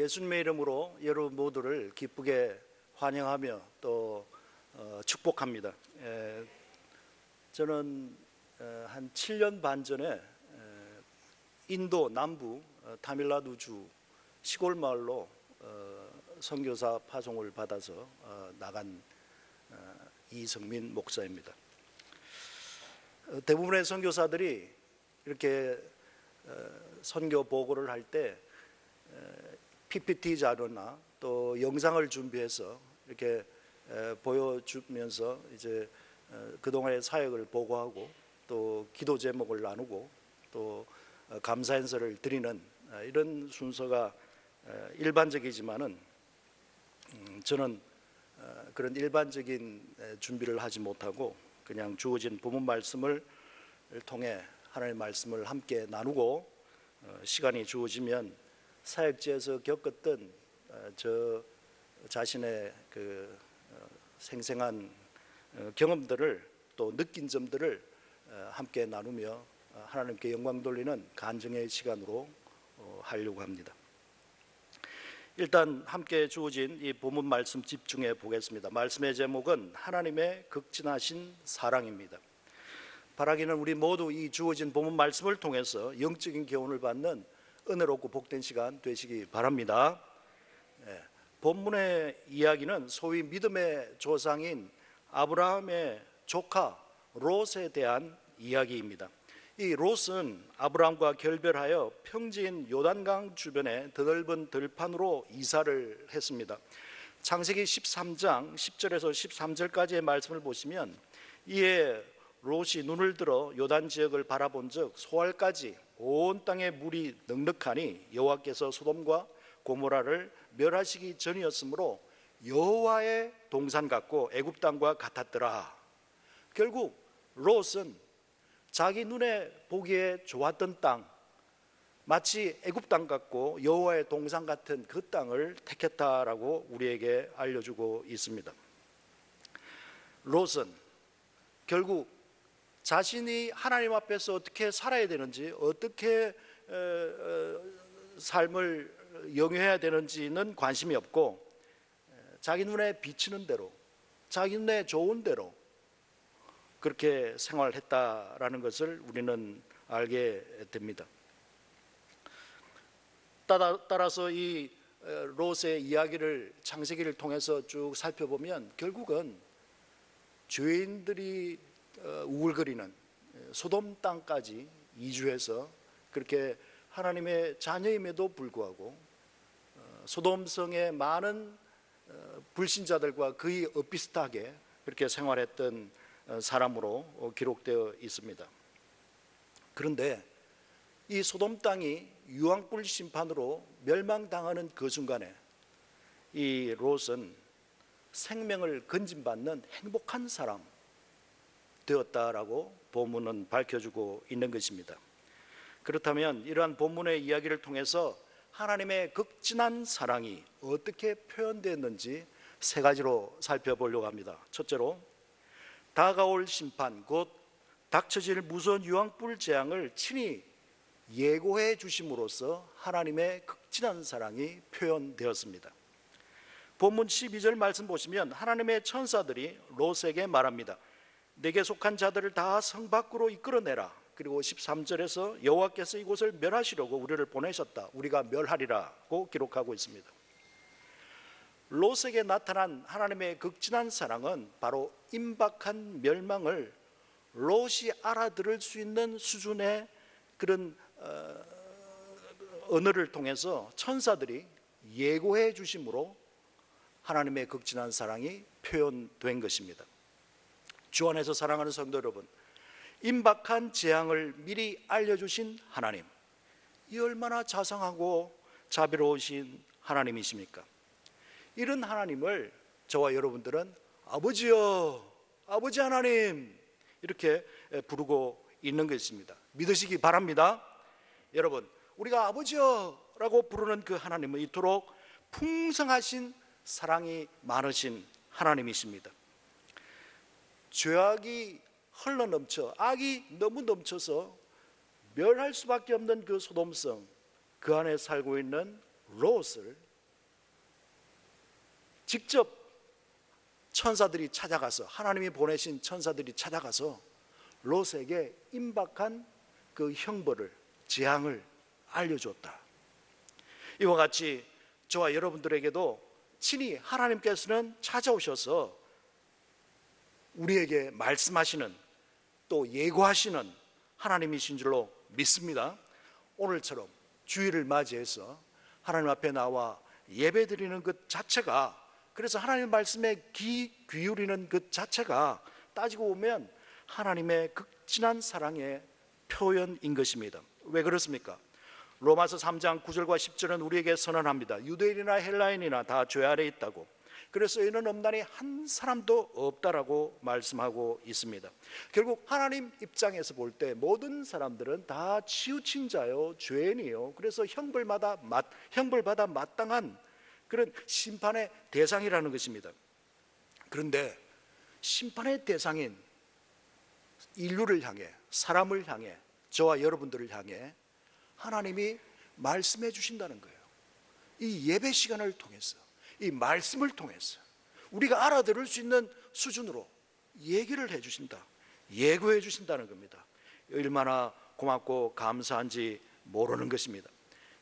예수님의 이름으로 여러분 모두를 기쁘게 환영하며 또 축복합니다. 저는 한 7년 반 전에 인도 남부 타밀나두주 시골 마을로 선교사 파송을 받아서 나간 이성민 목사입니다. 대부분의 선교사들이 이렇게 선교 보고를 할 때 PPT 자료나 또 영상을 준비해서 이렇게 보여주면서 이제 그동안의 사역을 보고하고 또 기도 제목을 나누고 또 감사 인사를 드리는 이런 순서가 일반적이지만은 저는 그런 일반적인 준비를 하지 못하고 그냥 주어진 본문 말씀을 통해 하나님의 말씀을 함께 나누고 시간이 주어지면 사역지에서 겪었던 저 자신의 그 생생한 경험들을 또 느낀 점들을 함께 나누며 하나님께 영광 돌리는 간증의 시간으로 하려고 합니다. 일단 함께 주어진 이 본문 말씀 집중해 보겠습니다. 말씀의 제목은 하나님의 극진하신 사랑입니다. 바라기는 우리 모두 이 주어진 본문 말씀을 통해서 영적인 교훈을 받는 은혜롭고 복된 시간 되시기 바랍니다. 본문의 이야기는 소위 믿음의 조상인 아브라함의 조카 롯에 대한 이야기입니다. 이 롯은 아브라함과 결별하여 평지인 요단강 주변에 드넓은 들판으로 이사를 했습니다. 창세기 13장 10절에서 13절까지의 말씀을 보시면 이에 롯이 눈을 들어 요단 지역을 바라본 즉 소알까지 온 땅에 물이 넉넉하니 여호와께서 소돔과 고모라를 멸하시기 전이었으므로 여호와의 동산 같고 애굽 땅과 같았더라. 결국 롯은 자기 눈에 보기에 좋았던 땅, 마치 애굽 땅 같고 여호와의 동산 같은 그 땅을 택했다라고 우리에게 알려주고 있습니다. 롯은 결국 자신이 하나님 앞에서 어떻게 살아야 되는지, 어떻게 삶을 영위해야 되는지는 관심이 없고 자기 눈에 비치는 대로, 자기 눈에 좋은 대로 그렇게 생활했다라는 것을 우리는 알게 됩니다. 따라서 이 롯의 이야기를 창세기를 통해서 쭉 살펴보면 결국은 죄인들이 우글거리는 소돔 땅까지 이주해서 그렇게 하나님의 자녀임에도 불구하고 소돔성의 많은 불신자들과 거의 엇비슷하게 그렇게 생활했던 사람으로 기록되어 있습니다. 그런데 이 소돔 땅이 유황불 심판으로 멸망당하는 그 순간에 이 롯은 생명을 건진받는 행복한 사람 되었다라고 본문은 밝혀주고 있는 것입니다. 그렇다면 이러한 본문의 이야기를 통해서 하나님의 극진한 사랑이 어떻게 표현되었는지 세 가지로 살펴보려고 합니다. 첫째로 다가올 심판 곧 닥쳐질 무서운 유황불 재앙을 친히 예고해 주심으로써 하나님의 극진한 사랑이 표현되었습니다. 본문 12절 말씀 보시면 하나님의 천사들이 롯에게 말합니다. 내게 속한 자들을 다 성 밖으로 이끌어내라. 그리고 13절에서 여호와께서 이곳을 멸하시려고 우리를 보내셨다. 우리가 멸하리라고 기록하고 있습니다. 롯에게 나타난 하나님의 극진한 사랑은 바로 임박한 멸망을 롯이 알아들을 수 있는 수준의 그런 언어를 통해서 천사들이 예고해 주심으로 하나님의 극진한 사랑이 표현된 것입니다. 주 안에서 사랑하는 성도 여러분, 임박한 재앙을 미리 알려주신 하나님, 이 얼마나 자상하고 자비로우신 하나님이십니까? 이런 하나님을 저와 여러분들은 아버지여, 아버지 하나님 이렇게 부르고 있는 것입니다. 믿으시기 바랍니다. 여러분, 우리가 아버지여 라고 부르는 그 하나님은 이토록 풍성하신 사랑이 많으신 하나님이십니다. 죄악이 흘러넘쳐 악이 너무 넘쳐서 멸할 수밖에 없는 그 소돔성, 그 안에 살고 있는 롯을 직접 천사들이 찾아가서, 하나님이 보내신 천사들이 찾아가서 롯에게 임박한 그 형벌을, 재앙을 알려줬다. 이와 같이 저와 여러분들에게도 친히 하나님께서는 찾아오셔서 우리에게 말씀하시는, 또 예고하시는 하나님이신 줄로 믿습니다. 오늘처럼 주일을 맞이해서 하나님 앞에 나와 예배드리는 것 자체가, 그래서 하나님 말씀에 귀 기울이는 것 자체가 따지고 보면 하나님의 극진한 사랑의 표현인 것입니다. 왜 그렇습니까? 로마서 3장 9절과 10절은 우리에게 선언합니다. 유대인이나 헬라인이나 다 죄 아래 있다고, 그래서 이는 없나니 한 사람도 없다라고 말씀하고 있습니다. 결국 하나님 입장에서 볼 때 모든 사람들은 다 치우친 자요, 죄인이요, 그래서 형벌받아 마땅한 그런 심판의 대상이라는 것입니다. 그런데 심판의 대상인 인류를 향해, 사람을 향해, 저와 여러분들을 향해 하나님이 말씀해 주신다는 거예요. 이 예배 시간을 통해서, 이 말씀을 통해서 우리가 알아들을 수 있는 수준으로 얘기를 해 주신다, 예고해 주신다는 겁니다. 얼마나 고맙고 감사한지 모르는 것입니다.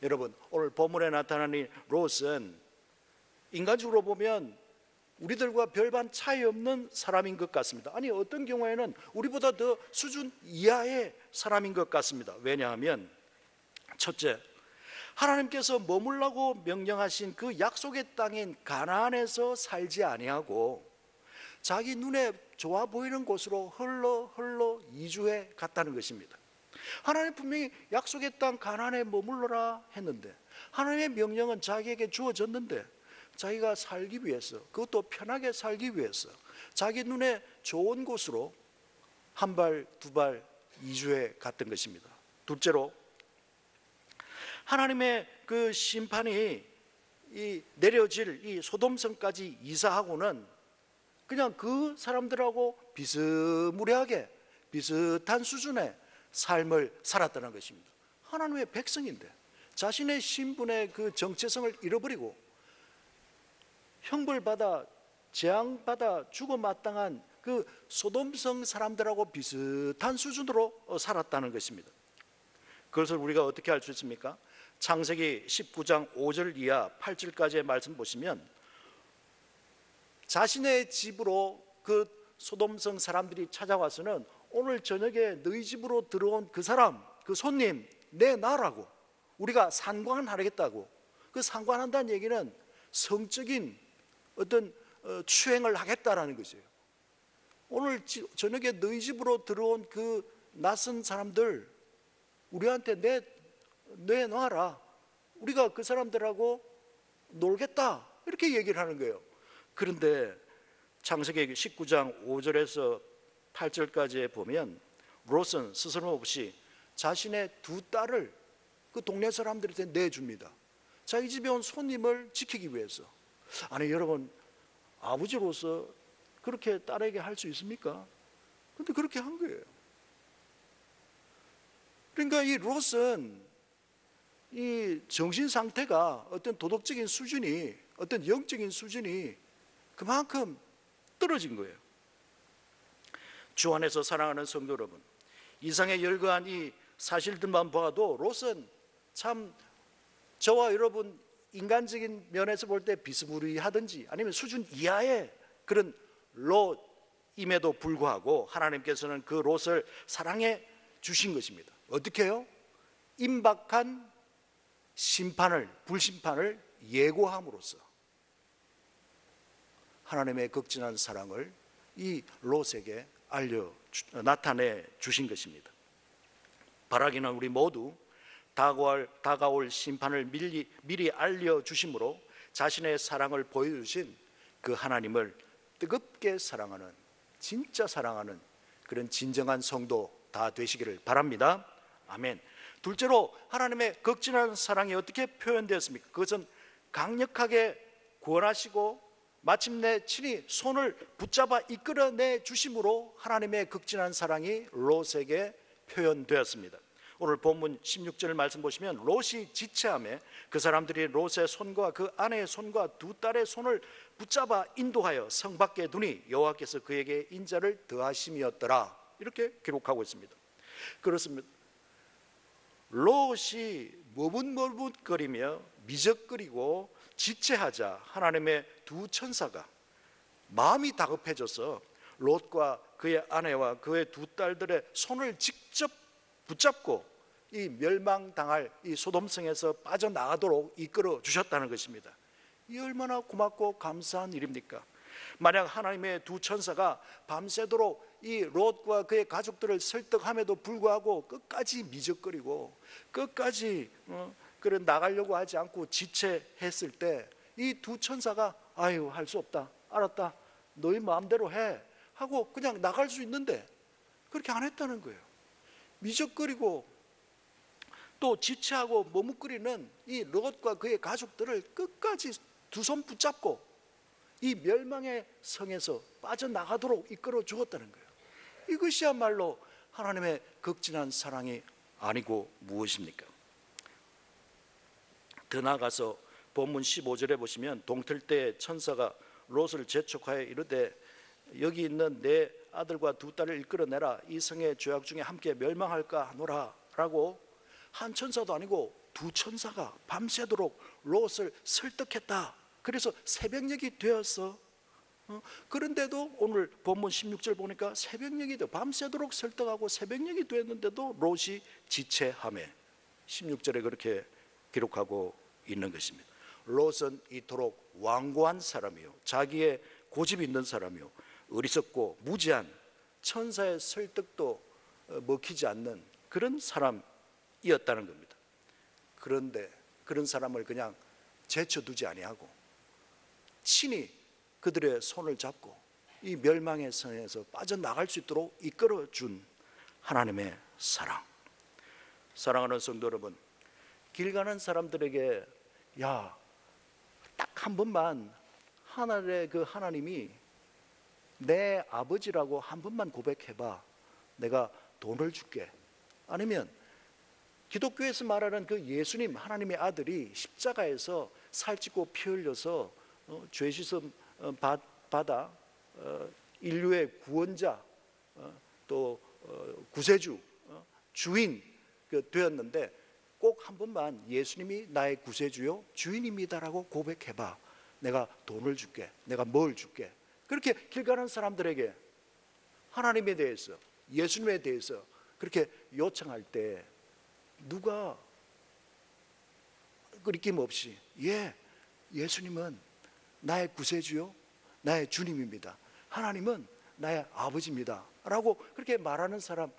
여러분, 오늘 본문에 나타나는 롯은 인간적으로 보면 우리들과 별반 차이 없는 사람인 것 같습니다. 아니, 어떤 경우에는 우리보다 더 수준 이하의 사람인 것 같습니다. 왜냐하면 첫째, 하나님께서 머물라고 명령하신 그 약속의 땅인 가나안에서 살지 아니하고 자기 눈에 좋아 보이는 곳으로 흘러 이주해 갔다는 것입니다. 하나님 분명히 약속의 땅 가나안에 머물러라 했는데, 하나님의 명령은 자기에게 주어졌는데 자기가 살기 위해서, 그것도 편하게 살기 위해서 자기 눈에 좋은 곳으로 한 발, 두 발 이주해 갔던 것입니다. 둘째로, 하나님의 그 심판이 내려질 이 소돔성까지 이사하고는 그냥 그 사람들하고 비스무리하게 비슷한 수준의 삶을 살았다는 것입니다. 하나님의 백성인데 자신의 신분의 그 정체성을 잃어버리고 형벌받아 재앙받아 죽어 마땅한 그 소돔성 사람들하고 비슷한 수준으로 살았다는 것입니다. 그것을 우리가 어떻게 알 수 있습니까? 창세기 19장 5절 이하 8절까지의 말씀 보시면 자신의 집으로 그 소돔성 사람들이 찾아와서는 오늘 저녁에 너희 집으로 들어온 그 사람, 그 손님 내놔라고, 우리가 상관하겠다고. 그 상관한다는 얘기는 성적인 어떤 추행을 하겠다라는 것이에요. 오늘 저녁에 너희 집으로 들어온 그 낯선 사람들 우리한테 내놔라, 우리가 그 사람들하고 놀겠다, 이렇게 얘기를 하는 거예요. 그런데 창세기 19장 5절에서 8절까지에 보면 롯은 스스럼 없이 자신의 두 딸을 그 동네 사람들한테 내줍니다. 자기 집에 온 손님을 지키기 위해서. 아니 여러분, 아버지로서 그렇게 딸에게 할 수 있습니까? 그런데 그렇게 한 거예요. 그러니까 이 롯은 이 정신 상태가, 어떤 도덕적인 수준이, 어떤 영적인 수준이 그만큼 떨어진 거예요. 주 안에서 사랑하는 성도 여러분, 이상의 열거한 이 사실들만 봐도 롯은 참 저와 여러분 인간적인 면에서 볼 때 비스무리하든지 아니면 수준 이하의 그런 롯임에도 불구하고 하나님께서는 그 롯을 사랑해 주신 것입니다. 어떻게 해요? 임박한 불심판을 예고함으로써 하나님의 극진한 사랑을 이 롯에게 나타내 주신 것입니다. 바라기는 우리 모두 다가올 심판을 미리 알려주심으로 자신의 사랑을 보여주신 그 하나님을 뜨겁게 사랑하는, 진짜 사랑하는 그런 진정한 성도 다 되시기를 바랍니다. 아멘. 둘째로, 하나님의 극진한 사랑이 어떻게 표현되었습니까? 그것은 강력하게 구원하시고 마침내 친히 손을 붙잡아 이끌어내 주심으로 하나님의 극진한 사랑이 롯에게 표현되었습니다. 오늘 본문 16절 말씀 보시면 롯이 지체하며 그 사람들이 롯의 손과 그 아내의 손과 두 딸의 손을 붙잡아 인도하여 성 밖에 두니 여호와께서 그에게 인자를 더하심이었더라. 이렇게 기록하고 있습니다. 그렇습니다. 롯이 머뭇머뭇거리며 미적거리고 지체하자 하나님의 두 천사가 마음이 다급해져서 롯과 그의 아내와 그의 두 딸들의 손을 직접 붙잡고 이 멸망당할 이 소돔성에서 빠져나가도록 이끌어 주셨다는 것입니다. 이 얼마나 고맙고 감사한 일입니까? 만약 하나님의 두 천사가 밤새도록 이 롯과 그의 가족들을 설득함에도 불구하고 끝까지 미적거리고 끝까지 그런 나가려고 하지 않고 지체했을 때 이 두 천사가 아유 할 수 없다, 알았다, 너희 마음대로 해 하고 그냥 나갈 수 있는데 그렇게 안 했다는 거예요. 미적거리고 또 지체하고 머뭇거리는 이 롯과 그의 가족들을 끝까지 두 손 붙잡고 이 멸망의 성에서 빠져나가도록 이끌어 주었다는 거예요. 이것이야말로 하나님의 극진한 사랑이 아니고 무엇입니까? 더 나아가서 본문 15절에 보시면 동틀 때 천사가 롯을 재촉하여 이르되 여기 있는 내 아들과 두 딸을 이끌어내라, 이 성의 죄악 중에 함께 멸망할까 하노라 라고 한 천사도 아니고 두 천사가 밤새도록 롯을 설득했다. 그래서 새벽녘이 되었어. 그런데도 오늘 본문 16절 보니까 새벽녘이 돼 밤새도록 설득하고 새벽녘이 되었는데도 롯이 지체하며 16절에 그렇게 기록하고 있는 것입니다. 롯은 이토록 완고한 사람이요 자기의 고집이 있는 사람이요 어리석고 무지한 천사의 설득도 먹히지 않는 그런 사람이었다는 겁니다. 그런데 그런 사람을 그냥 제쳐두지 아니하고 친히 그들의 손을 잡고 이 멸망의 성에서 빠져나갈 수 있도록 이끌어준 하나님의 사랑. 사랑하는 성도 여러분, 길 가는 사람들에게 야, 딱 한 번만 하늘의 그 하나님이 내 아버지라고 한 번만 고백해봐, 내가 돈을 줄게. 아니면 기독교에서 말하는 그 예수님 하나님의 아들이 십자가에서 살찌고 피 흘려서 죄 씻음 받아 인류의 구원자 또 구세주 주인 되었는데 꼭 한 번만 예수님이 나의 구세주요 주인입니다라고 고백해봐, 내가 돈을 줄게, 내가 뭘 줄게. 그렇게 길 가는 사람들에게 하나님에 대해서 예수님에 대해서 그렇게 요청할 때 누가 끄리낌 없이 예수님은 나의 구세주요 나의 주님입니다, 하나님은 나의 아버지입니다 라고 그렇게 말하는 사람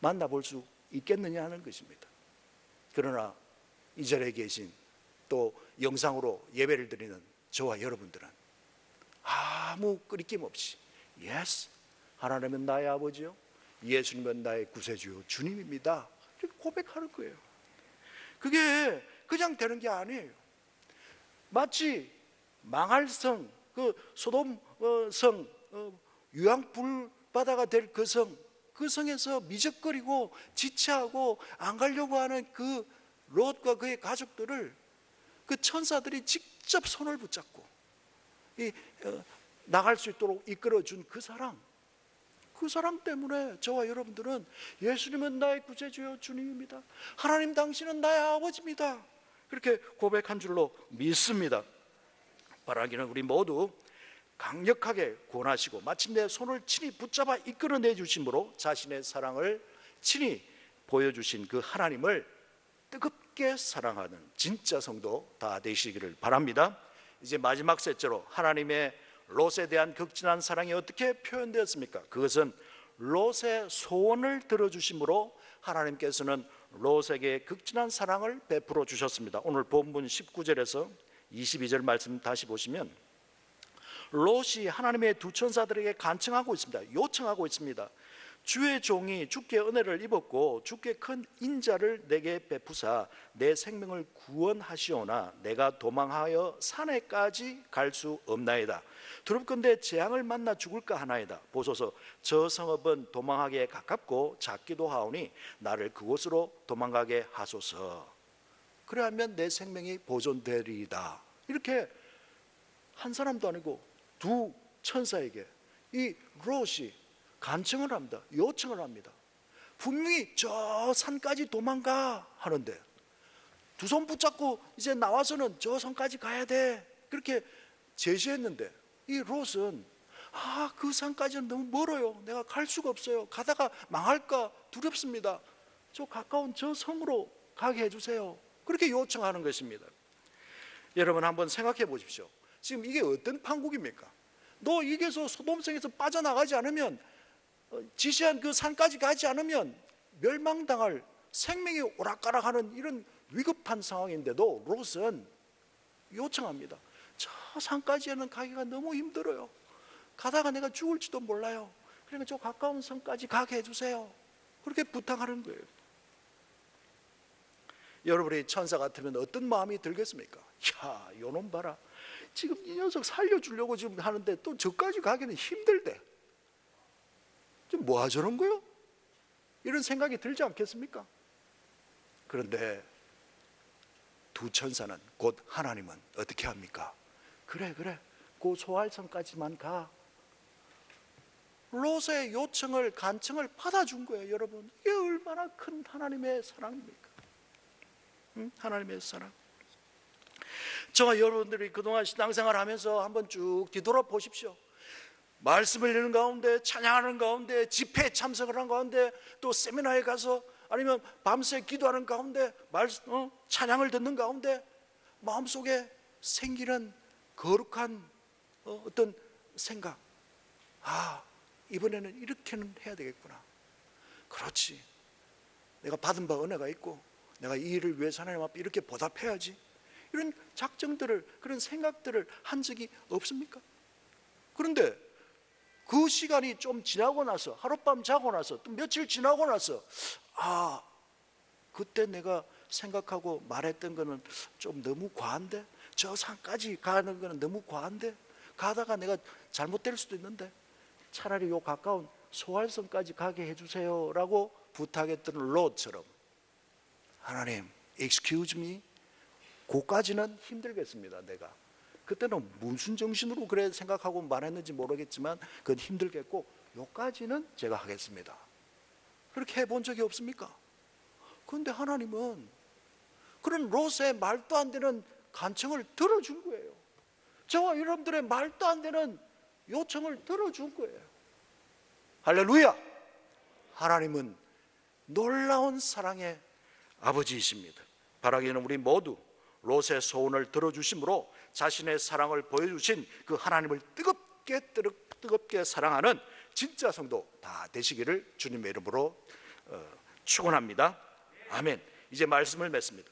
만나볼 수 있겠느냐 하는 것입니다. 그러나 이 자리에 계신 또 영상으로 예배를 드리는 저와 여러분들은 아무 끄리낌 없이 예스, 하나님은 나의 아버지요 예수님은 나의 구세주요 주님입니다 이렇게 고백하는 거예요. 그게 그냥 되는 게 아니에요. 마치 망할 성, 그 소돔 성, 유황불바다가 될 그 성, 그 성에서 미적거리고 지체하고 안 가려고 하는 그 롯과 그의 가족들을 그 천사들이 직접 손을 붙잡고 나갈 수 있도록 이끌어준 그 사랑 때문에 저와 여러분들은 예수님은 나의 구세주요 주님입니다, 하나님 당신은 나의 아버지입니다 그렇게 고백한 줄로 믿습니다. 바라기는 우리 모두 강력하게 권하시고 마침내 손을 친히 붙잡아 이끌어내 주심으로 자신의 사랑을 친히 보여주신 그 하나님을 뜨겁게 사랑하는 진짜 성도 다 되시기를 바랍니다. 이제 마지막 셋째로 하나님의 롯에 대한 극진한 사랑이 어떻게 표현되었습니까? 그것은 롯의 소원을 들어주심으로 하나님께서는 롯에게 극진한 사랑을 베풀어 주셨습니다. 오늘 본문 19절에서 22절 말씀 다시 보시면 롯이 하나님의 두 천사들에게 간청하고 있습니다. 요청하고 있습니다. 주의 종이 주께 은혜를 입었고 주께 큰 인자를 내게 베푸사 내 생명을 구원하시오나 내가 도망하여 산에까지 갈 수 없나이다. 두렵건대 재앙을 만나 죽을까 하나이다. 보소서 저 성읍은 도망하기에 가깝고 작기도 하오니 나를 그곳으로 도망가게 하소서. 그래야면 내 생명이 보존되리이다. 이렇게 한 사람도 아니고 두 천사에게 이 롯이 간청을 합니다. 요청을 합니다. 분명히 저 산까지 도망가 하는데 두 손 붙잡고 이제 나와서는 저 산까지 가야 돼 그렇게 제시했는데 이 롯은 그 산까지는 너무 멀어요. 내가 갈 수가 없어요. 가다가 망할까 두렵습니다. 저 가까운 저 성으로 가게 해주세요. 그렇게 요청하는 것입니다. 여러분 한번 생각해 보십시오. 지금 이게 어떤 판국입니까? 너 이게서 소돔성에서 빠져나가지 않으면 지시한 그 산까지 가지 않으면 멸망당할 생명이 오락가락하는 이런 위급한 상황인데도 롯은 요청합니다. 저 산까지는 가기가 너무 힘들어요. 가다가 내가 죽을지도 몰라요. 그러니까 저 가까운 성까지 가게 해주세요. 그렇게 부탁하는 거예요. 여러분이 천사 같으면 어떤 마음이 들겠습니까? 야, 요놈 봐라. 지금 이 녀석 살려주려고 지금 하는데 또 저까지 가기는 힘들대. 좀 뭐 하자는 거요? 이런 생각이 들지 않겠습니까? 그런데 두 천사는 곧 하나님은 어떻게 합니까? 그래 그 소알성까지만 가. 롯의 요청을 간청을 받아준 거예요. 여러분 이게 얼마나 큰 하나님의 사랑입니까? 하나님의 사랑. 저와 여러분들이 그동안 신앙생활 하면서 한번 쭉 뒤돌아 보십시오. 말씀을 읽는 가운데, 찬양하는 가운데, 집회에 참석을 하는 가운데, 또 세미나에 가서 아니면 밤새 기도하는 가운데, 찬양을 듣는 가운데 마음속에 생기는 거룩한 어떤 생각. 이번에는 이렇게는 해야 되겠구나. 그렇지. 내가 받은 바 은혜가 있고 내가 이 일을 위해서 하나님 앞에 이렇게 보답해야지. 이런 작정들을, 그런 생각들을 한 적이 없습니까? 그런데 그 시간이 좀 지나고 나서, 하룻밤 자고 나서, 또 며칠 지나고 나서 그때 내가 생각하고 말했던 거는 좀 너무 과한데, 저 산까지 가는 거는 너무 과한데, 가다가 내가 잘못될 수도 있는데 차라리 요 가까운 소알성까지 가게 해주세요 라고 부탁했던 롯처럼 하나님, excuse me, 고까지는 힘들겠습니다. 내가 그때는 무슨 정신으로 그래 생각하고 말했는지 모르겠지만 그건 힘들겠고 요까지는 제가 하겠습니다. 그렇게 해본 적이 없습니까? 그런데 하나님은 그런 롯의 말도 안 되는 간청을 들어준 거예요. 저와 여러분들의 말도 안 되는 요청을 들어준 거예요. 할렐루야! 하나님은 놀라운 사랑의 아버지이십니다. 바라기는 우리 모두 롯의 소원을 들어주심으로 자신의 사랑을 보여주신 그 하나님을 뜨겁게 사랑하는 진짜 성도 다 되시기를 주님의 이름으로 축원합니다. 아멘. 이제 말씀을 맺습니다.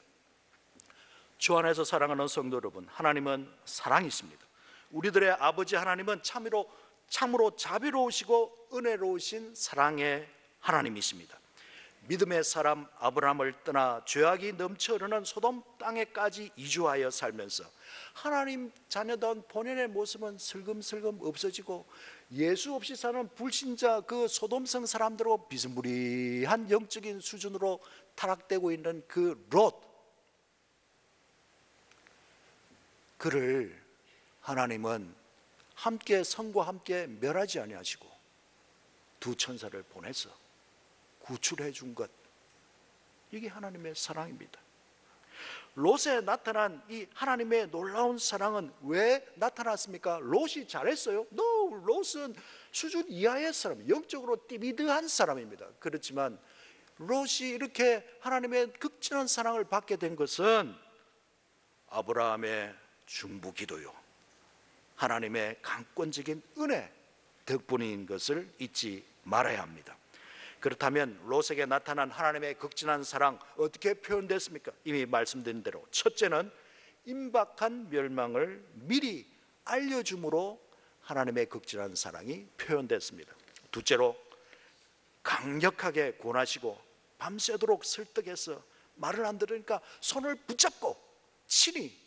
주 안에서 사랑하는 성도 여러분, 하나님은 사랑이십니다. 우리들의 아버지 하나님은 참으로 자비로우시고 은혜로우신 사랑의 하나님이십니다. 믿음의 사람 아브라함을 떠나 죄악이 넘쳐 흐르는 소돔 땅에까지 이주하여 살면서 하나님 자녀다운 본연의 모습은 슬금슬금 없어지고 예수 없이 사는 불신자 그 소돔성 사람들로 비스무리한 영적인 수준으로 타락되고 있는 그 롯, 그를 하나님은 함께 성과 함께 멸하지 아니하시고 두 천사를 보내서 구출해 준 것, 이게 하나님의 사랑입니다. 롯에 나타난 이 하나님의 놀라운 사랑은 왜 나타났습니까? 롯이 잘했어요? No, 롯은 수준 이하의 사람, 영적으로 띠비드한 사람입니다. 그렇지만 롯이 이렇게 하나님의 극진한 사랑을 받게 된 것은 아브라함의 중보기도요, 하나님의 강권적인 은혜 덕분인 것을 잊지 말아야 합니다. 그렇다면 롯에게 나타난 하나님의 극진한 사랑 어떻게 표현됐습니까? 이미 말씀드린 대로 첫째는 임박한 멸망을 미리 알려줌으로 하나님의 극진한 사랑이 표현됐습니다. 둘째로 강력하게 권하시고 밤새도록 설득해서 말을 안 들으니까 손을 붙잡고 친히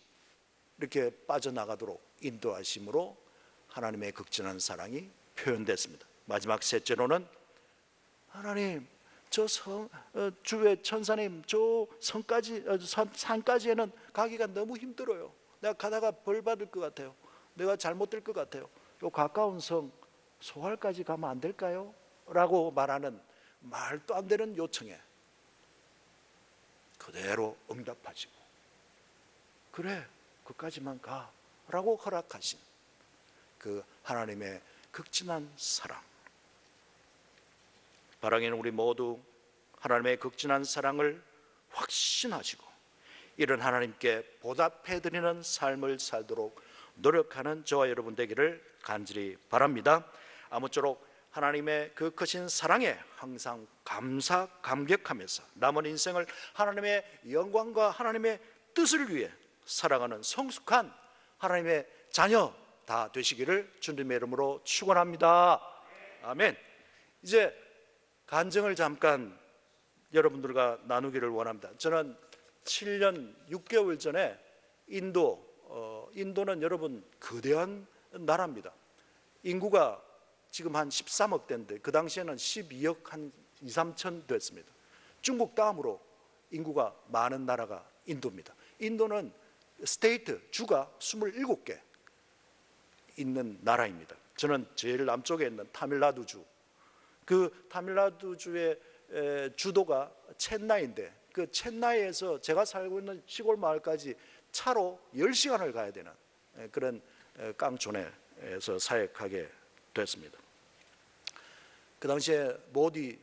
이렇게 빠져나가도록 인도하심으로 하나님의 극진한 사랑이 표현됐습니다. 마지막 셋째로는 하나님, 저 주의 천사님, 저 산까지에는 가기가 너무 힘들어요. 내가 가다가 벌 받을 것 같아요. 내가 잘못될 것 같아요. 요 가까운 성 소활까지 가면 안 될까요? 라고 말하는 말도 안 되는 요청에 그대로 응답하시고, 그래, 그까지만 가라고 허락하신 그 하나님의 극진한 사랑. 바라기는 우리 모두 하나님의 극진한 사랑을 확신하시고 이런 하나님께 보답해드리는 삶을 살도록 노력하는 저와 여러분 되기를 간절히 바랍니다. 아무쪼록 하나님의 그 크신 사랑에 항상 감격하면서 남은 인생을 하나님의 영광과 하나님의 뜻을 위해 살아가는 성숙한 하나님의 자녀 다 되시기를 주님의 이름으로 축원합니다. 아멘. 이제 간증을 잠깐 여러분들과 나누기를 원합니다. 저는 7년 6개월 전에 인도는 여러분 거대한 나라입니다. 인구가 지금 한 13억 대인데 그 당시에는 12억 한 2, 3천 됐습니다. 중국 다음으로 인구가 많은 나라가 인도입니다. 인도는 스테이트, 주가 27개 있는 나라입니다. 저는 제일 남쪽에 있는 타밀나두주, 그 타밀나두주의 주도가 첸나이인데 그 첸나이에서 제가 살고 있는 시골 마을까지 차로 10시간을 가야 되는 그런 깡촌에서 사역하게 됐습니다. 그 당시에 모디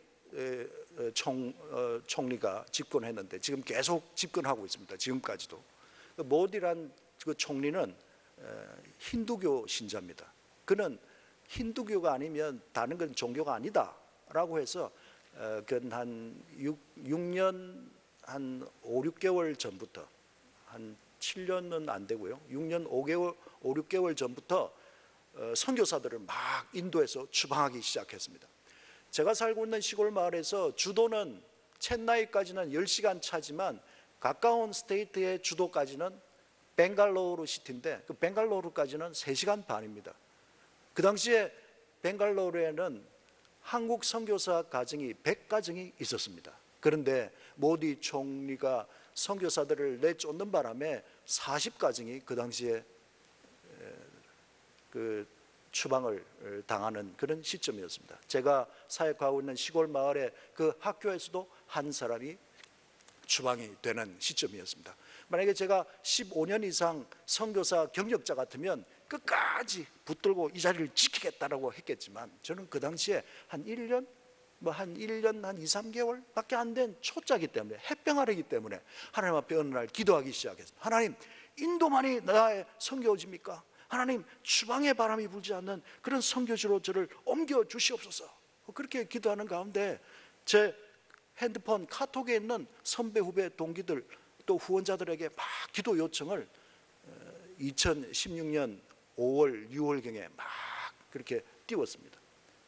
총리가 집권했는데 지금 계속 집권하고 있습니다. 지금까지도. 모디란 그 총리는 힌두교 신자입니다. 그는 힌두교가 아니면 다른 건 종교가 아니다라고 해서 한 6년 한 5, 6개월 전부터, 한 7년은 안 되고요, 6년 5, 6개월 전부터 선교사들을 막 인도에서 추방하기 시작했습니다. 제가 살고 있는 시골 마을에서 주도는 첸나이까지는 10시간 차지만 가까운 스테이트의 주도까지는 벵갈로르 시티인데 그 벵갈로르까지는 3시간 반입니다. 그 당시에 벵갈로르에는 한국 선교사 가정이 100가정이 있었습니다. 그런데 모디 총리가 선교사들을 내쫓는 바람에 40가정이 그 당시에 그 추방을 당하는 그런 시점이었습니다. 제가 사역하고 있는 시골 마을의 그 학교에서도 한 사람이 추방이 되는 시점이었습니다. 만약에 제가 15년 이상 선교사 경력자 같으면 끝까지 붙들고 이 자리를 지키겠다라고 했겠지만 저는 그 당시에 한 1년 한 2, 3개월밖에 안 된 초짜이기 때문에, 햇병 아래이기 때문에 하나님 앞에 어느 날 기도하기 시작했습니다. 하나님, 인도만이 나의 선교지입니까? 하나님, 추방의 바람이 불지 않는 그런 선교지로 저를 옮겨 주시옵소서. 그렇게 기도하는 가운데 제 핸드폰 카톡에 있는 선배, 후배, 동기들 또 후원자들에게 막 기도 요청을 2016년 5월, 6월경에 막 그렇게 띄웠습니다.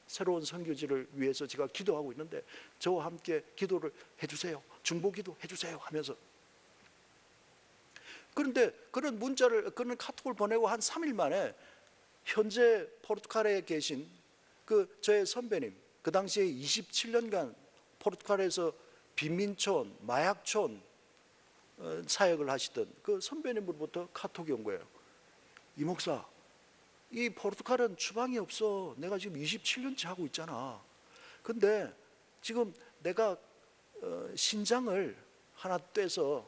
새로운 선교지를 위해서 제가 기도하고 있는데 저와 함께 기도를 해주세요, 중보기도 해주세요 하면서, 그런데 그런 그런 카톡을 보내고 한 3일 만에 현재 포르투갈에 계신 그 저의 선배님, 그 당시에 27년간 포르투갈에서 빈민촌, 마약촌 사역을 하시던 그 선배님으로부터 카톡이 온 거예요. 이 목사, 이 포르투갈은 추방이 없어. 내가 지금 27년째 하고 있잖아. 근데 지금 내가 신장을 하나 떼서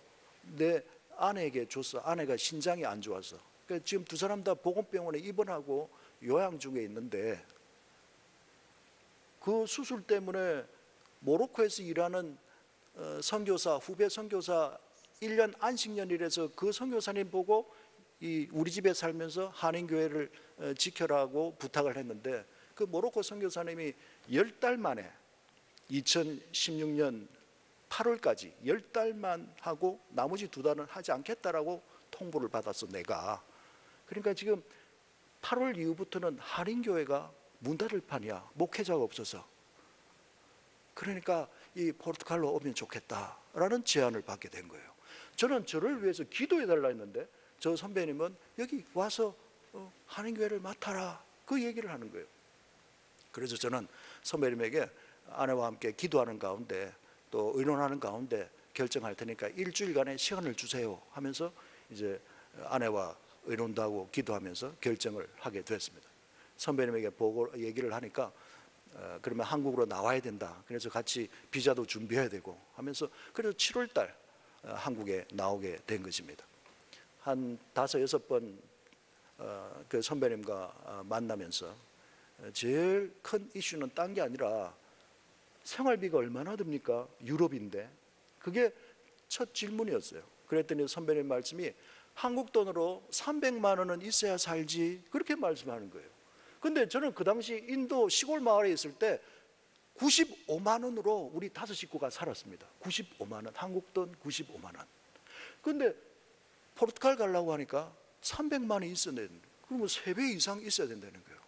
내 아내에게 줬어. 아내가 신장이 안 좋아서. 그러니까 지금 두 사람 다 보건병원에 입원하고 요양 중에 있는데 그 수술 때문에 모로코에서 일하는 선교사, 후배 선교사 1년 안식년이라서 그 선교사님 보고 우리 집에 살면서 한인교회를 지켜라고 부탁을 했는데 그 모로코 선교사님이 10달 만에 2016년 8월까지 10달만 하고 나머지 2달은 하지 않겠다라고 통보를 받았어, 내가. 그러니까 지금 8월 이후부터는 한인교회가 문 닫을 판이야. 목회자가 없어서. 그러니까 이 포르투갈로 오면 좋겠다라는 제안을 받게 된 거예요. 저는 저를 위해서 기도해 달라 했는데 저 선배님은 여기 와서 한인교회를 맡아라, 그 얘기를 하는 거예요. 그래서 저는 선배님에게 아내와 함께 기도하는 가운데 또 의논하는 가운데 결정할 테니까 일주일간의 시간을 주세요 하면서 이제 아내와 의논도 하고 기도하면서 결정을 하게 됐습니다. 선배님에게 보고 얘기를 하니까 그러면 한국으로 나와야 된다. 그래서 같이 비자도 준비해야 되고 하면서 그래서 7월 달 한국에 나오게 된 것입니다. 한 5-6번 그 선배님과 만나면서 제일 큰 이슈는 딴 게 아니라 생활비가 얼마나 듭니까? 유럽인데. 그게 첫 질문이었어요. 그랬더니 선배님 말씀이 한국 돈으로 300만 원은 있어야 살지, 그렇게 말씀하는 거예요. 근데 저는 그 당시 인도 시골 마을에 있을 때 95만 원으로 우리 5 식구가 살았습니다. 95만 원, 한국 돈 95만 원. 근데 포르투갈 가려고 하니까 300만 원이 있어야 되는 거예요. 그러면 3배 이상 있어야 된다는 거예요.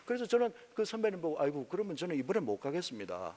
그래서 저는 그 선배님 보고 아이고 그러면 저는 이번에 못 가겠습니다.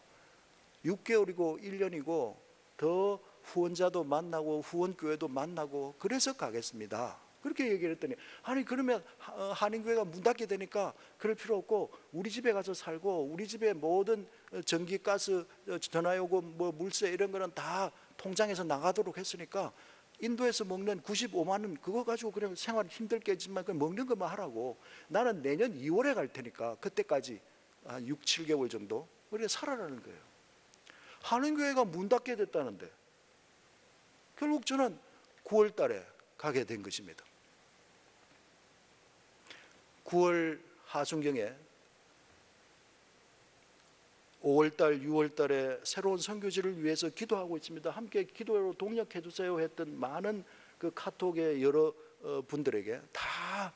6개월이고 1년이고 더 후원자도 만나고 후원교회도 만나고 그래서 가겠습니다. 그렇게 얘기를 했더니 아니 그러면 한인교회가 문 닫게 되니까 그럴 필요 없고 우리 집에 가서 살고 우리 집에 모든 전기, 가스, 전화요금, 뭐 물세 이런 거는 다 통장에서 나가도록 했으니까 인도에서 먹는 95만 원 그거 가지고 그냥 생활 힘들겠지만 그냥 먹는 것만 하라고, 나는 내년 2월에 갈 테니까 그때까지 한 6-7개월 정도 우리가 살아라는 거예요. 한인교회가 문 닫게 됐다는데 결국 저는 9월 달에 가게 된 것입니다. 9월 하순경에 5월 달, 6월 달에 새로운 선교지를 위해서 기도하고 있습니다. 함께 기도로 동력해 주세요 했던 많은 그 카톡의 여러 분들에게 다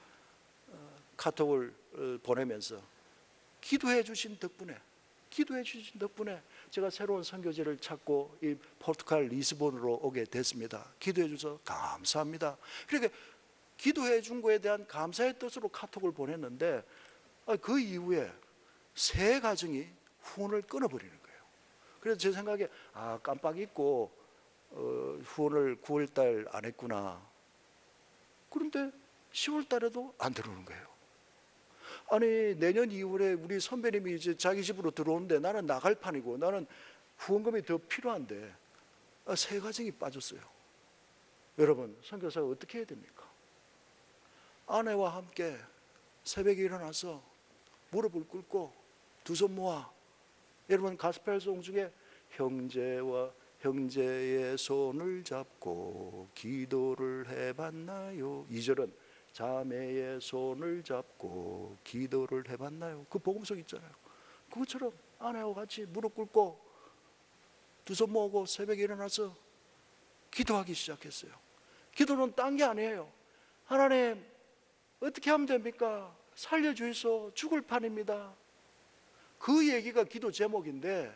카톡을 보내면서 기도해 주신 덕분에 제가 새로운 선교지를 찾고 이 포르투갈 리스본으로 오게 됐습니다. 기도해 주셔서 감사합니다. 그러니까 기도해 준 거에 대한 감사의 뜻으로 카톡을 보냈는데 그 이후에 세 가정이 후원을 끊어버리는 거예요. 그래서 제 생각에 깜빡 잊고 후원을 9월 달 안 했구나. 그런데 10월 달에도 안 들어오는 거예요. 아니 내년 2월에 우리 선배님이 이제 자기 집으로 들어오는데 나는 나갈 판이고 나는 후원금이 더 필요한데 세 가정이 빠졌어요. 여러분 선교사가 어떻게 해야 됩니까? 아내와 함께 새벽에 일어나서 무릎을 꿇고 두 손 모아, 여러분 가스펠송 중에 형제와 형제의 손을 잡고 기도를 해봤나요? 2절은 자매의 손을 잡고 기도를 해봤나요? 그 복음성 있잖아요. 그것처럼 아내와 같이 무릎 꿇고 두 손 모으고 새벽에 일어나서 기도하기 시작했어요. 기도는 딴 게 아니에요. 하나님 어떻게 하면 됩니까? 살려주이소, 죽을 판입니다. 그 얘기가 기도 제목인데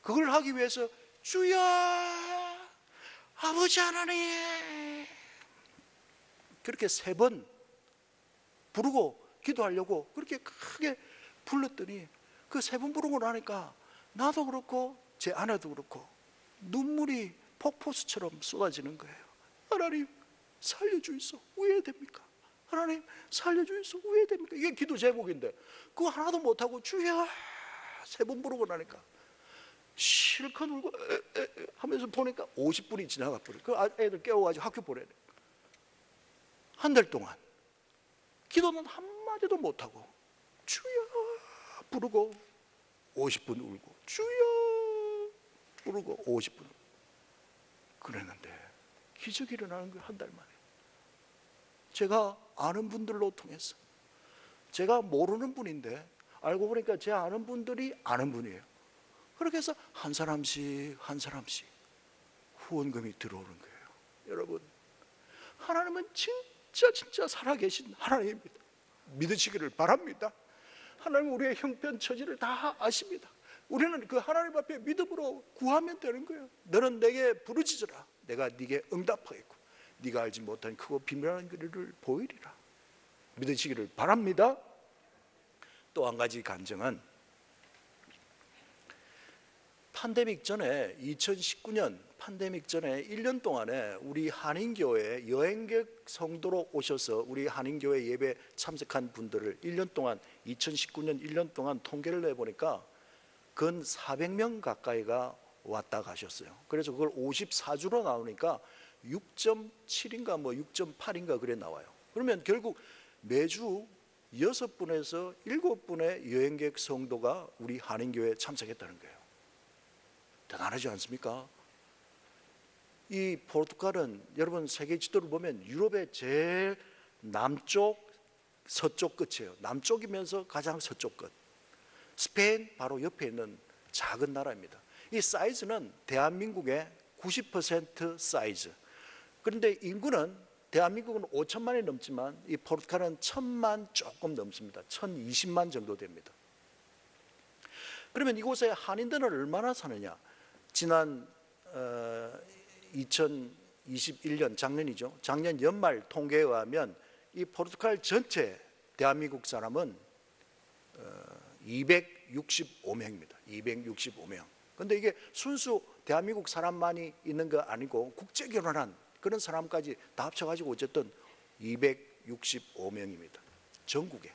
그걸 하기 위해서 주여 아버지 하나님 그렇게 3번 부르고 기도하려고 그렇게 크게 불렀더니 그 3번 부르고 나니까 나도 그렇고 제 아내도 그렇고 눈물이 폭포수처럼 쏟아지는 거예요. 하나님 살려주이소, 왜 됩니까? 하나님 살려주이소, 왜 됩니까? 이게 기도 제목인데 그거 하나도 못하고 주여 3번 부르고 나니까 실컷 울고 하면서 보니까 50분이 지나가 버려요. 그 애들 깨워가지고 학교 보내요. 한 달 동안 기도는 한마디도 못하고 주여 부르고 50분 울고 주여 부르고 50분 그랬는데 기적이 일어나는 거예요. 한 달 만에. 제가 아는 분들로 통해서, 제가 모르는 분인데 알고 보니까 제 아는 분들이 아는 분이에요. 그렇게 해서 한 사람씩 후원금이 들어오는 거예요. 여러분 하나님은 진짜 살아계신 하나님입니다. 믿으시기를 바랍니다. 하나님은 우리의 형편처지를 다 아십니다. 우리는 그 하나님 앞에 믿음으로 구하면 되는 거예요. 너는 내게 부르짖으라 내가 네게 응답하겠고 네가 알지 못한 크고 비밀한 길을 보이리라. 믿으시기를 바랍니다. 또 한 가지 간증은 팬데믹 전에 2019년 팬데믹 전에 1년 동안에 우리 한인교회 여행객 성도로 오셔서 우리 한인교회 예배 참석한 분들을 1년 동안 2019년 1년 동안 통계를 내보니까 근 400명 가까이가 왔다 가셨어요. 그래서 그걸 54주로 나오니까 6.7인가 뭐 6.8인가 그래 나와요. 그러면 결국 매주 6분에서 7분의 여행객 성도가 우리 한인교회에 참석했다는 거예요. 대단하지 않습니까? 이 포르투갈은 여러분 세계 지도를 보면 유럽의 제일 남쪽 서쪽 끝이에요. 남쪽이면서 가장 서쪽 끝. 스페인 바로 옆에 있는 작은 나라입니다. 이 사이즈는 대한민국의 90% 사이즈. 그런데 인구는 대한민국은 5천만이 넘지만 이 포르투갈은 1,000만 조금 넘습니다. 1,020만 정도 됩니다. 그러면 이곳에 한인들은 얼마나 사느냐? 지난 2021년 작년이죠. 작년 연말 통계에 의하면 이 포르투갈 전체 대한민국 사람은 265명입니다. 265명. 그런데 이게 순수 대한민국 사람만이 있는 거 아니고 국제 결혼한 그런 사람까지 다 합쳐가지고 어쨌든 265명입니다. 전국에.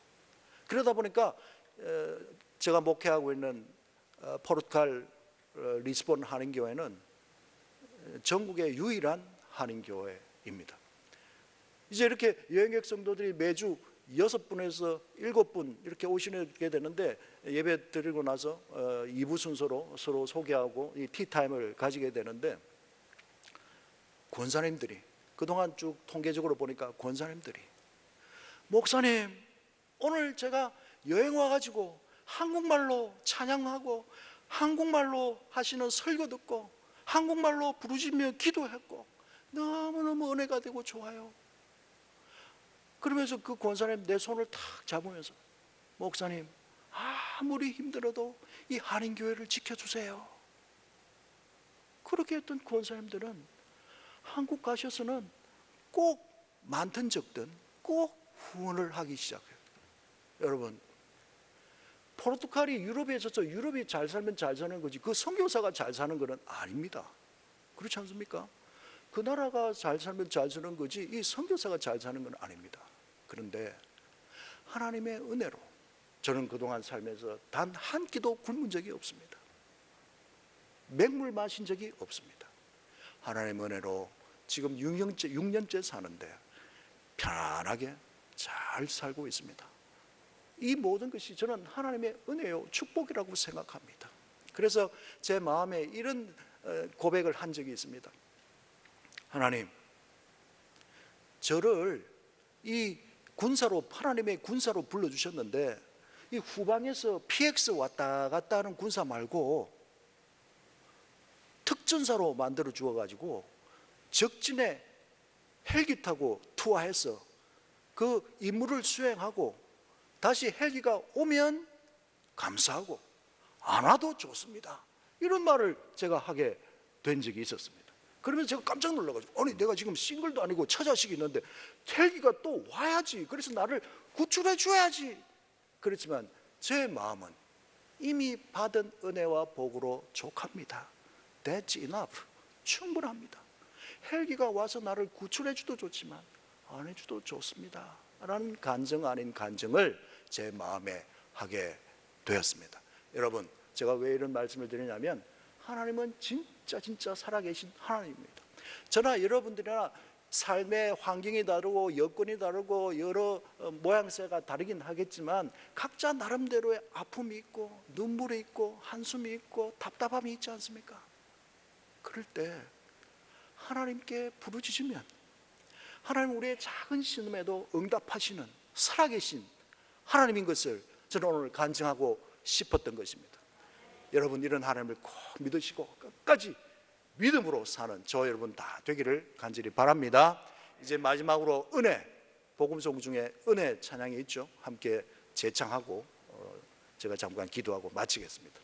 그러다 보니까 제가 목회하고 있는 포르투갈 리스본 한인교회는 전국의 유일한 한인교회입니다. 이제 이렇게 여행객 성도들이 매주 6분에서 7분 이렇게 오시게 되는데 예배 드리고 나서 2부 순서로 서로 소개하고 이 티타임을 가지게 되는데 권사님들이 그동안 쭉 통계적으로 보니까 권사님들이 목사님 오늘 제가 여행 와가지고 한국말로 찬양하고 한국말로 하시는 설교 듣고 한국말로 부르짖며 기도했고 너무너무 은혜가 되고 좋아요. 그러면서 그 권사님 내 손을 탁 잡으면서 목사님 아무리 힘들어도 이 한인교회를 지켜주세요. 그렇게 했던 권사님들은 한국 가셔서는 꼭 많든 적든 꼭 후원을 하기 시작해요. 여러분 포르투갈이 유럽에 있어서 유럽이 잘 살면 잘 사는 거지 그 선교사가 잘 사는 것은 아닙니다. 그렇지 않습니까? 그 나라가 잘 살면 잘 사는 거지 이 선교사가 잘 사는 건 아닙니다. 그런데 하나님의 은혜로 저는 그동안 살면서 단 한 끼도 굶은 적이 없습니다. 맹물 마신 적이 없습니다. 하나님의 은혜로 지금 6년째 사는데 편안하게 잘 살고 있습니다. 이 모든 것이 저는 하나님의 은혜요 축복이라고 생각합니다. 그래서 제 마음에 이런 고백을 한 적이 있습니다. 하나님, 저를 이 군사로 하나님의 군사로 불러주셨는데 이 후방에서 PX 왔다 갔다 하는 군사 말고 특전사로 만들어 주어가지고 적진에 헬기 타고 투하해서 그 임무를 수행하고 다시 헬기가 오면 감사하고 안 와도 좋습니다. 이런 말을 제가 하게 된 적이 있었습니다. 그러면서 제가 깜짝 놀라가지고 아니 내가 지금 싱글도 아니고 처자식이 있는데 헬기가 또 와야지 그래서 나를 구출해 줘야지. 그렇지만 제 마음은 이미 받은 은혜와 복으로 족합니다. That's enough. 충분합니다. 헬기가 와서 나를 구출해 줘도 좋지만 안 해줘도 좋습니다 라는 간증 아닌 간증을 제 마음에 하게 되었습니다. 여러분 제가 왜 이런 말씀을 드리냐면 하나님은 진짜 살아계신 하나님입니다. 저나 여러분들이나 삶의 환경이 다르고 여건이 다르고 여러 모양새가 다르긴 하겠지만 각자 나름대로의 아픔이 있고 눈물이 있고 한숨이 있고 답답함이 있지 않습니까? 그럴 때 하나님께 부르짖으면 하나님 우리의 작은 신음에도 응답하시는 살아계신 하나님인 것을 저는 오늘 간증하고 싶었던 것입니다. 여러분 이런 하나님을 꼭 믿으시고 끝까지 믿음으로 사는 저 여러분 다 되기를 간절히 바랍니다. 이제 마지막으로 은혜, 복음송 중에 은혜 찬양이 있죠. 함께 재창하고 제가 잠깐 기도하고 마치겠습니다.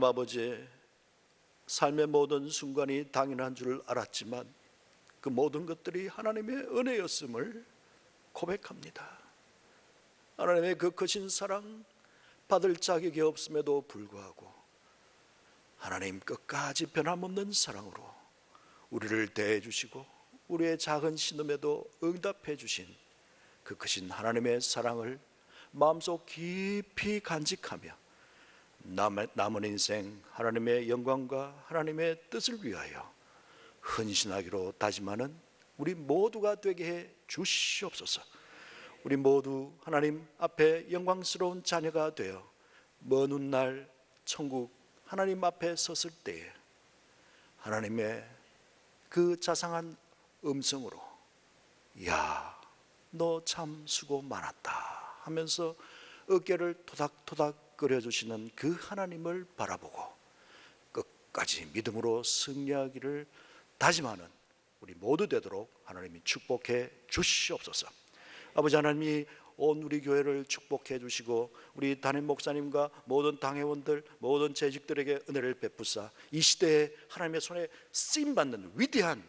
아버지, 삶의 모든 순간이 당연한 줄 알았지만 그 모든 것들이 하나님의 은혜였음을 고백합니다. 하나님의 그 크신 사랑 받을 자격이 없음에도 불구하고 하나님 끝까지 변함없는 사랑으로 우리를 대해 주시고 우리의 작은 신음에도 응답해 주신 그 크신 하나님의 사랑을 마음속 깊이 간직하며 남은 인생 하나님의 영광과 하나님의 뜻을 위하여 헌신하기로 다짐하는 우리 모두가 되게 해 주시옵소서. 우리 모두 하나님 앞에 영광스러운 자녀가 되어 먼 훗날 천국 하나님 앞에 섰을 때에 하나님의 그 자상한 음성으로 야, 너 참 수고 많았다 하면서 어깨를 토닥토닥 끓여주시는 그 하나님을 바라보고 끝까지 믿음으로 승리하기를 다짐하는 우리 모두 되도록 하나님이 축복해 주시옵소서. 아버지 하나님이 온 우리 교회를 축복해 주시고 우리 담임 목사님과 모든 당회원들 모든 재직들에게 은혜를 베푸사 이 시대에 하나님의 손에 쓰임받는 위대한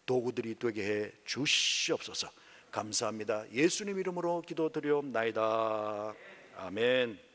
도구들이 되게 해 주시옵소서. 감사합니다. 예수님 이름으로 기도드리옵나이다. 아멘.